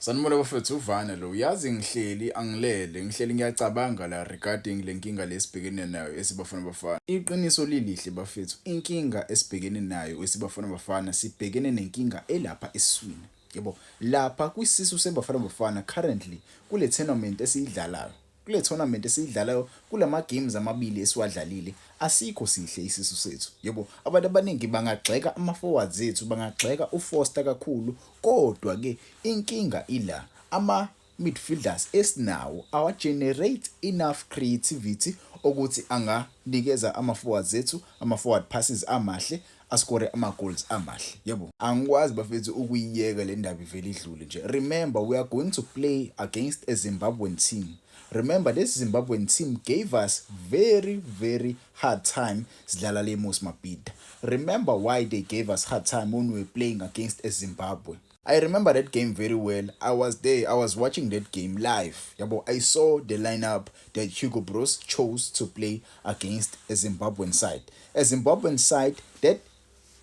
Sanibona bafethu uvana lo yazi ngihleli ngihleli ngiyacabanga la regarding lenkinga lesibhekene nayo esibafana bafana. Iqiniso lilihle bafethu, inkinga esibhekene nayo esibafana bafana sibhekene nenkinga elapha esiswini. Yebo, lapha kwisisu sebafana bafana currently kule tournament esiyidlalayo. Kule tournament esiyidlalayo kulama games amabili esiwadlalile asikho sihle isisu sethu. Yebo, abantu abaningi bangagxeka ama-forwards ethu, bangagxeka uFoster kakhulu, kodwa ke inkinga ila ama-midfielders esinawo awa-generate enough creativity ukuthi anganikeza ama-forwards ethu ama-forward passes amahle, ascore ama-goals amahle. Yebo, angikwazi bafethu ukuyiyeka le ndaba ivele idlule nje. Remember, we are going to play against a Zimbabwean team. Remember, this Zimbabwean team gave us very hard time sidlala le Mozambique. Remember why they gave us hard time when we were playing against a Zimbabwe. I remember that game very well. I was there. I was watching that game live. Yabo, I saw the lineup that Hugo Bros chose to play against a Zimbabwean side. A Zimbabwean side that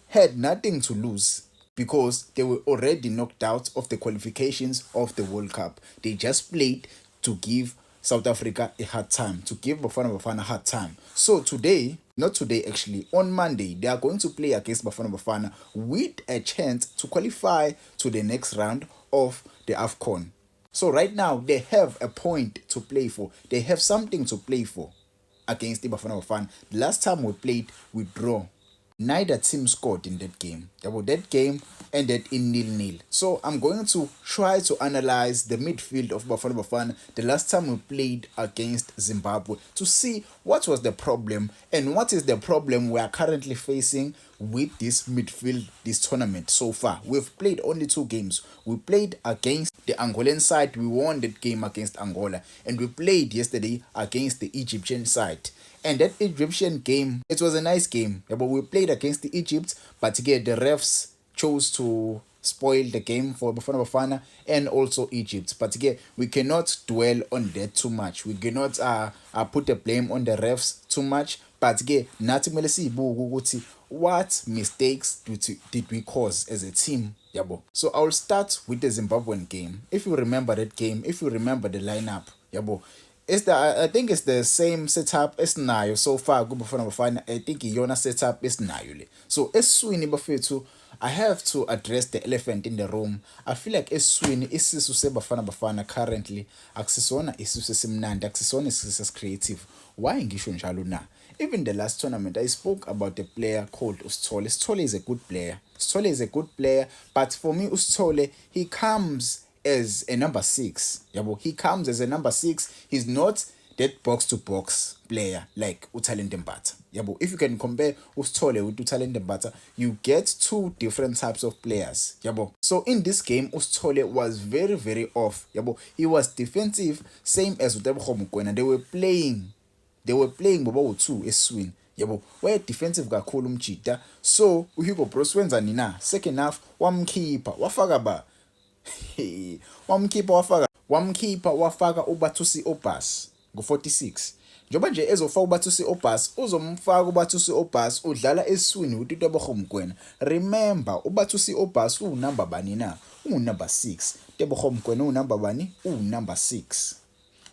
had nothing to lose because they were already knocked out of the qualifications of the World Cup. They just played to give South Africa a hard time, to give Bafana Bafana a hard time. So today, not today actually, on Monday, they are going to play against Bafana Bafana with a chance to qualify to the next round of the AFCON. So right now, they have a point to play for. They have something to play for against the Bafana Bafana. The last time we played, we draw. Neither team scored in that game. That game ended in 0-0. So I'm going to try to analyze the midfield of Bafana Bafana the last time we played against Zimbabwe to see what was the problem and what is the problem we are currently facing with this midfield this tournament so far. We've played only 2 games. We played against the Angolan side. We won that game against Angola. And we played yesterday against the Egyptian side. And that Egyptian game, it was a nice game. Yeah, but we played against the Egypt, but again, the refs chose to spoil the game for Bafana Bafana and also Egypt. But again, we cannot dwell on that too much. We cannot put the blame on the refs too much. But again, what mistakes did we cause as a team? Yabo. So I'll start with the Zimbabwean game. If you remember that game, if you remember the lineup, yabo. I think it's the same setup esinayo so far kuBafana Bafana. I think iyona setup esinayo le. So eswini bafethu, I have to address the elephant in the room. I feel like eswini isisu seBafana Bafana currently akusisona isisu esimnandi, akusisona isisu creative. Why ngisho njalo na? Even the last tournament, I spoke about a player called Usithole. Usithole is a good player. Usithole is a good player, but for me, Usithole, he comes as a number 6. Yabo, he comes as a number 6. He's not that box-to-box player like uTalente Mbata. Yabo, if you can compare Usithole with uTalente Mbata, you get 2 different types of players. Yabo. So in this game, Usithole was very off. Yabo, he was defensive, same as uTebogo Mokoena. They were playing bobo 2 eswini. Yabo, were defensive kakhulu umjida. So uHugo Bros wenzani na? Second half wamkhipha wafaka ba wamkhipha wafaka uBathusi Obhas ngo-46. Njoba nje ezofaka uBathusi Obhas, uzomfaka uBathusi Obhas udlala eswini uTebogo Mokoena. Remember, uBathusi Obhas unumber bani na? Unumber 6. Tebogo Mokoena unumber bani? Unumber 6.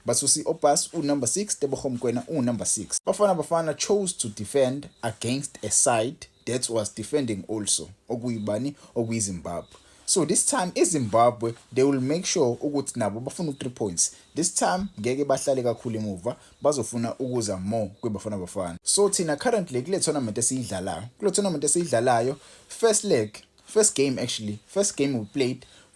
Bathusi Obhas number 6, Tebogo Mokoena number 6. Bafana Bafana chose to defend against a side that was defending also. Okuyibani? OkuyiZimbabwe. So this time Zimbabwe, they will make sure ukuthi nabo bafuna 3 points. This time ngeke bahlale kakhulu emuva, bazofuna ukuza more kweBafana Bafana. So thina currently kule tournament esiyidlalayo, first game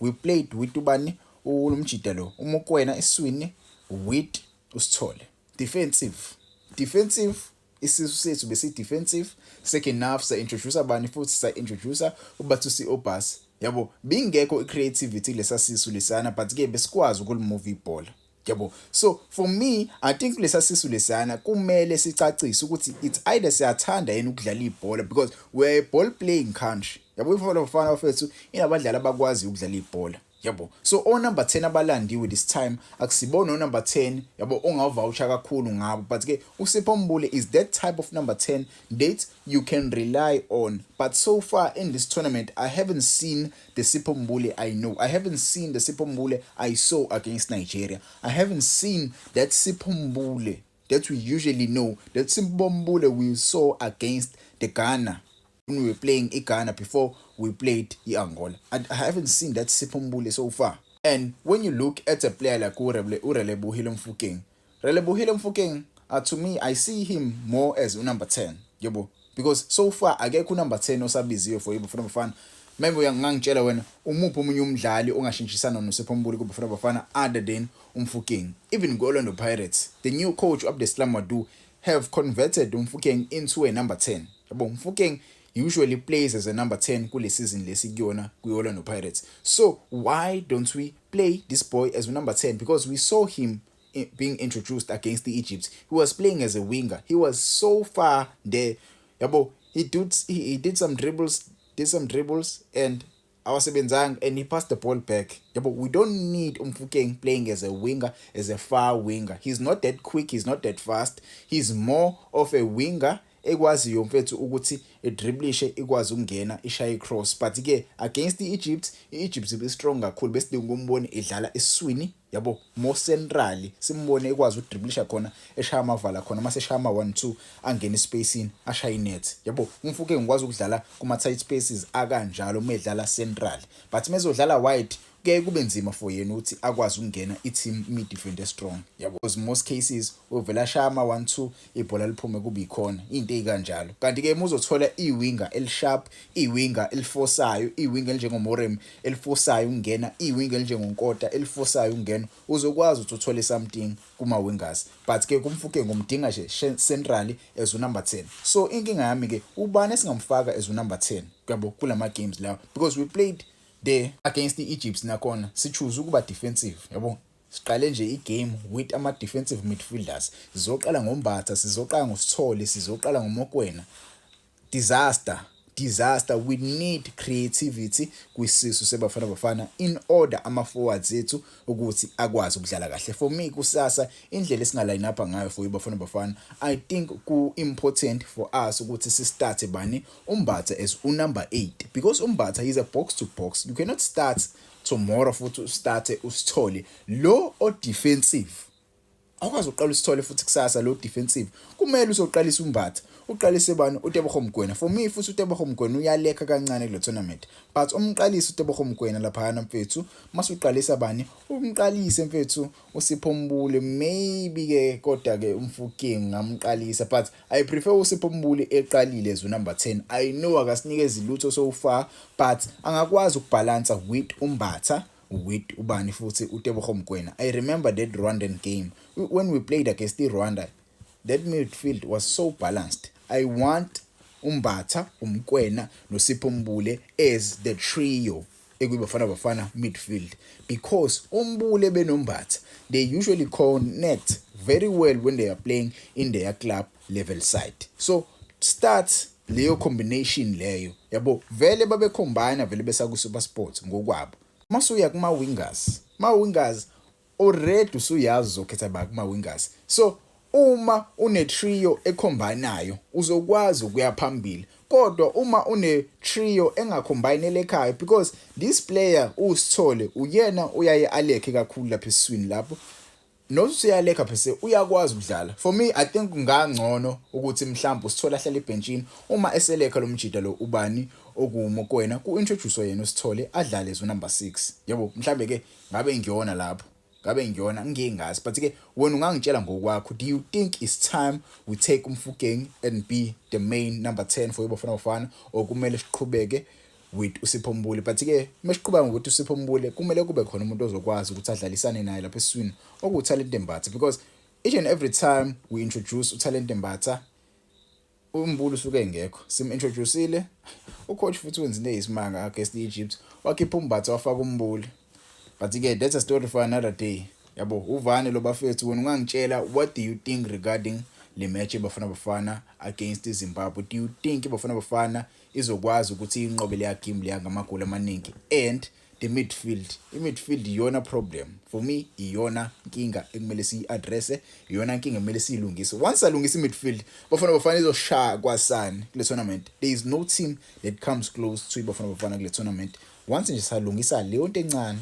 we played with ubani umjida lo uMokoena eswini with Usithole. Defensive isisu sethu bese defensive. Second half sa introduce abani futhi sa introduce uBathusi Obhas. Yabo, bingekho creativity lesa sisu lesana, but ke besikwazi ukulimove ibhola. Yabo. So for me, I think lesa sisu lesana kumele sicacise ukuthi it's either siyathanda yena ukudlala ibhola because we're a ball playing country. Yabo, ifana bafana bafethu inabadlali abakwazi ukudlala ibhola. yabo. So number 10 abalandiwe this time akusibona number 10 yabo ongavoucher kakhulu ngabo, but ke uSipho Mbule is that type of number 10 that you can rely on. But so far in this tournament I haven't seen the Sipho Mbule I know. I haven't seen the Sipho Mbule I saw against Nigeria. I haven't seen that Sipho Mbule that we usually know, that Sipho Mbule we saw against the Ghana when we were playing Ghana before we played Angola. I haven't seen that Sipho Mbule so far. And when you look at a player like Relebohile Mofokeng, to me I see him more as number 10, yabo, because so far akekho number 10 osabiziwe for Bafana Bafana. Maybe ngangitshela wena umuphi omunye umdlali ongashintshisana noSipho Mbule kuBafana Bafana other than Mofokeng. Even Orlando Pirates, the new coach Abdeslam Madu have converted Mofokeng into a number 10. Yabo, Mofokeng usually plays as a number 10 kule season lesikuyona kwi-Orlando Pirates. So why don't we play this boy as a number 10? Because we saw him being introduced against the Egypt. He was playing as a winger. He was so far there. Yabo, he did some dribbles, and awasebenzanga, and he passed the ball back. Yabo, we don't need Mofokeng playing as a winger, as a far winger. He's not that quick, he's not that fast. He's more of a winger ekwaziyo mfethu ukuthi edriblishe ikwazi ukungena ishaye cross. But ke against the Egypt ibe strong kakhulu, bese ngombone edlala eswini, yabo, more centrally, simbone ekwazi ukudriblisha khona eshaya amavala khona, mase eshaya ama 1-2 angena spacing ashaya net, yabo. Mofokeng ngikwazi ukudlala kuma tight spaces akanjalo medlala central, but mezodlala wide kuye kube nzima for yena ukuthi akwazi ukungena i-team mid defender strong, yabo, because most cases uvela shaya ama 1-2 ibhola liphume kube ikhona into ezikanjalo. Kanti ke uzothola iwinger elisharp, iwinger eliforsayo, iwinger elinjengomorem eliforsayo ukungena, iwinger elinjengonkota eliforsayo ukungena, uzokwazi ukuthi uthole something kuma wingers. But ke kumfuke ngomdinga nje centrally as number 10. So inkinga yami ke ubani esingamfaka as number 10 yabo kulama games lawo, because we played there against the Egypt nakhona sichoose ukuba defensive, yabo. Siqale nje igame with ama defensive midfielders. Sizoqala ngoMbatha, sizoqala ngoSithole, sizoqala ngoMokwena. Disaster. We need creativity kwisisu seBafana Bafana in order ama forwards ethu ukuthi akwazi ukudlala kahle. For me kusasa indlela esingaline up ngayo for iBafana Bafana, I think ku important for us ukuthi si start bani uMbatha as number 8, because uMbatha is a box to box. You cannot start tomorrow futhi start uSithole lo o defensive. Awukwazi uqala uSithole futhi kusasa lo defensive. Kumele usoqalisa uMbatha, uqalise bani uTebogo Mokoena. For me futhi uTebogo Mokoena uyaleka kancane kule tournament, but umqalisa uTebogo Mokoena lapha na mfethu, masuqalisa bani umqalise mfethu uSipho Mbule, maybe ke kodwa ke Mofokeng ngamqalisa, but I prefer uSipho Mbule eqalile as number 10. I know akasinikeza ilutho so far, but angakwazi ukubalance with uMbatha with ubani futhi uTebogo Mokoena. I remember that Rwandan game when we played against Rwanda, that midfield was so balanced. I want uMbatha, uMokoena noSipho Mbule as the trio ekwiBafana Bafana midfield, because uMbule benoMbatha they usually connect very well when they are playing in their club level side. So start leyo combination leyo, yabo, vele babe combine vele besa ku SuperSport ngokwabo. Masuya kuma wingers already usuyazi uzokhetha ba kuma wingers. So uma une trio ecombinayo uzokwazi ukuya phambili, kodwa uma une trio engacombine ekhaya, because this player uSithole uyena uyaye alekhe kakhulu lapha eswini lapho, nosiyaleka phese uyakwazi ukudlala. For me I think ngangcono ukuthi mhlawumbe uSithole ahlale ebenchini uma eseleka lo mjida lo ubani okuMokoena ku-introduce yena uSithole adlale as number 6, yabo. Mhlambe ke ngabe ngiyona lapho, ngingazi, but ke wena ungangitshela ngokwakho, do you think it's time we take Mofokeng and be the main number 10 for iBafana Bafana, or kumele siqhubeke with uSipho Mbule? But ke mesiqhubeka ngokuthi uSipho Mbule kumele kube khona umuntu ozokwazi ukuthi adlalisane naye lapha eswini okuTalent Mbatha, because each and every time we introduce uTalent Mbatha uMbule usuke engekho. Sim-introduceile ucoach futhi wenza into eyisimanga against Egypt, wakhipha uMbatha wafaka uMbule. But again, that's a story for another day, yabo. Uvane lo bafethu wena ungangitshela, what do you think regarding le match eBafana Bafana against Zimbabwe? Do you think iBafana Bafana izokwazi ukuthi inqobe le game le ngamagoli amaningi, and the midfield. I-midfield iyona problem for me, iyona inkinga ekumele siyi-address, iyona inkinga ekumele siyilungise. Once alungisa i-midfield, Bafana Bafana izoshaya kwasani kule tournament. There is no team that comes close to iBafana Bafana kule tournament. Once nje salungisa leyo nto encane